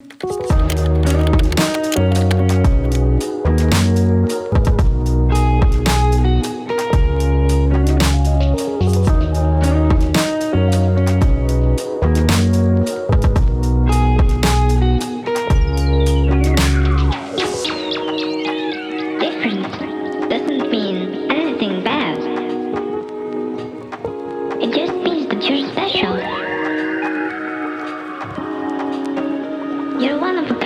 Different doesn't mean anything bad. It just means that you're special. You're one of a